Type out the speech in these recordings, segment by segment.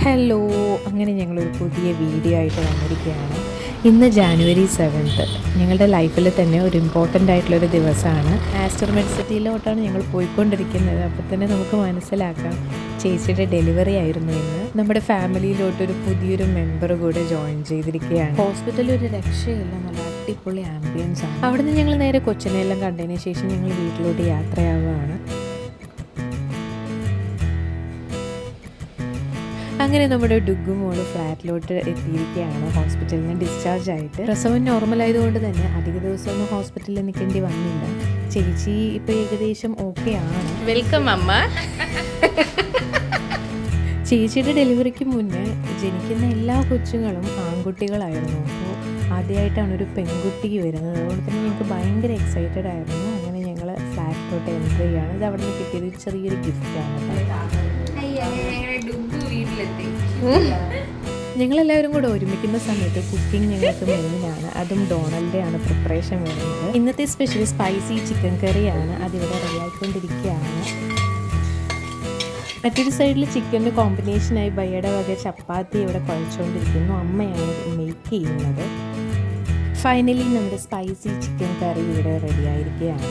Hello, അങ്ങനെ ഞങ്ങളൊരു പുതിയ വീഡിയോ ആയിട്ട് വന്നിരിക്കുകയാണ്. ഇന്ന് ജാനുവരി 7th ഞങ്ങളുടെ ലൈഫിൽ തന്നെ ഒരു ഇമ്പോർട്ടൻ്റ് ആയിട്ടുള്ളൊരു ദിവസമാണ്. ആസ്റ്റർ മെഡ്സിറ്റിയിലോട്ടാണ് ഞങ്ങൾ പോയിക്കൊണ്ടിരിക്കുന്നത്. അപ്പോൾ തന്നെ നമുക്ക് മനസ്സിലാക്കാം ചേച്ചിയുടെ ഡെലിവറി ആയിരുന്നു ഇന്ന്. നമ്മുടെ ഫാമിലിയിലോട്ടൊരു പുതിയൊരു മെമ്പർ കൂടെ ജോയിൻ ചെയ്തിരിക്കുകയാണ്. ഹോസ്പിറ്റലിൽ ഒരു രക്ഷയില്ല, നല്ല അടിപൊളി ആംബിയൻസ് ആണ്. അവിടുന്ന് ഞങ്ങൾ നേരെ കൊച്ചിനെല്ലാം കണ്ടതിന് ശേഷം ഞങ്ങൾ വീട്ടിലോട്ട് യാത്രയാവുകയാണ്. അങ്ങനെ നമ്മുടെ ഡുഗുമോള് ഫ്ലാറ്റിലോട്ട് എത്തിയിരിക്കുകയാണ്. ഹോസ്പിറ്റലിൽ നിന്ന് ഡിസ്ചാർജ് ആയിട്ട്. പ്രസവം നോർമൽ ആയതുകൊണ്ട് തന്നെ അധിക ദിവസമൊന്നും ഹോസ്പിറ്റലിൽ നിൽക്കേണ്ടി വന്നില്ല. ചേച്ചി ഇപ്പം ഏകദേശം ഓക്കെ ആണ്. വെൽക്കം അമ്മ. ചേച്ചിയുടെ ഡെലിവറിക്ക് മുന്നേ ജനിക്കുന്ന എല്ലാ കൊച്ചുങ്ങളും ആൺകുട്ടികളായിരുന്നു. അപ്പോൾ ആദ്യമായിട്ടാണ് ഒരു പെൺകുട്ടിക്ക് വരുന്നത്. അതുകൊണ്ട് തന്നെ ഞങ്ങൾക്ക് ഭയങ്കര എക്സൈറ്റഡ് ആയിരുന്നു. അങ്ങനെ ഞങ്ങൾ ഫ്ലാറ്റിലോട്ട് എൻ്റർ ചെയ്യുകയാണ്. ഇത് അവിടെ നിന്ന് കിട്ടിയൊരു ചെറിയൊരു ഗിഫ്റ്റാണ്. ഞങ്ങളെല്ലാവരും കൂടെ ഒരുമിക്കുന്ന സമയത്ത് കുക്കിംഗ് ഞങ്ങൾക്ക് മെയിനാണ്. അതും ഡൊണാൾഡിൻ്റെ ആണ് പ്രിപ്പറേഷൻ വരുന്നത്. ഇന്നത്തെ സ്പെഷ്യൽ സ്പൈസി ചിക്കൻ കറിയാണ്. അതിവിടെ റെഡിയായിക്കൊണ്ടിരിക്കുകയാണ്. മറ്റൊരു സൈഡിൽ ചിക്കൻ്റെ കോമ്പിനേഷനായി ബയ്യയുടെ വക ചപ്പാത്തി ഇവിടെ കുഴച്ചുകൊണ്ടിരിക്കുന്നു. അമ്മയാണ് മേക്ക് ചെയ്യുന്നത്. ഫൈനലി നമ്മുടെ സ്പൈസി ചിക്കൻ കറി ഇവിടെ റെഡിയായിരിക്കുകയാണ്.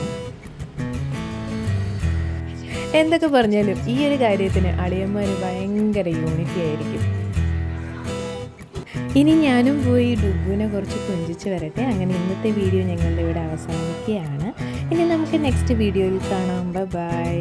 എന്തൊക്കെ പറഞ്ഞാലും ഈ ഒരു കാര്യത്തിന് അളിയന്മാർ ഭയങ്കര യൂണിറ്റി ആയിരിക്കും. ഇനി ഞാനും പോയി ഡുഗുവിനെ കുറച്ച് കൊഞ്ചിച്ച് വരട്ടെ. അങ്ങനെ ഇന്നത്തെ വീഡിയോ ഞങ്ങളുടെ ഇവിടെ അവസാനിക്കുകയാണ്. ഇനി നമുക്ക് നെക്സ്റ്റ് വീഡിയോയിൽ കാണാം. ബൈ.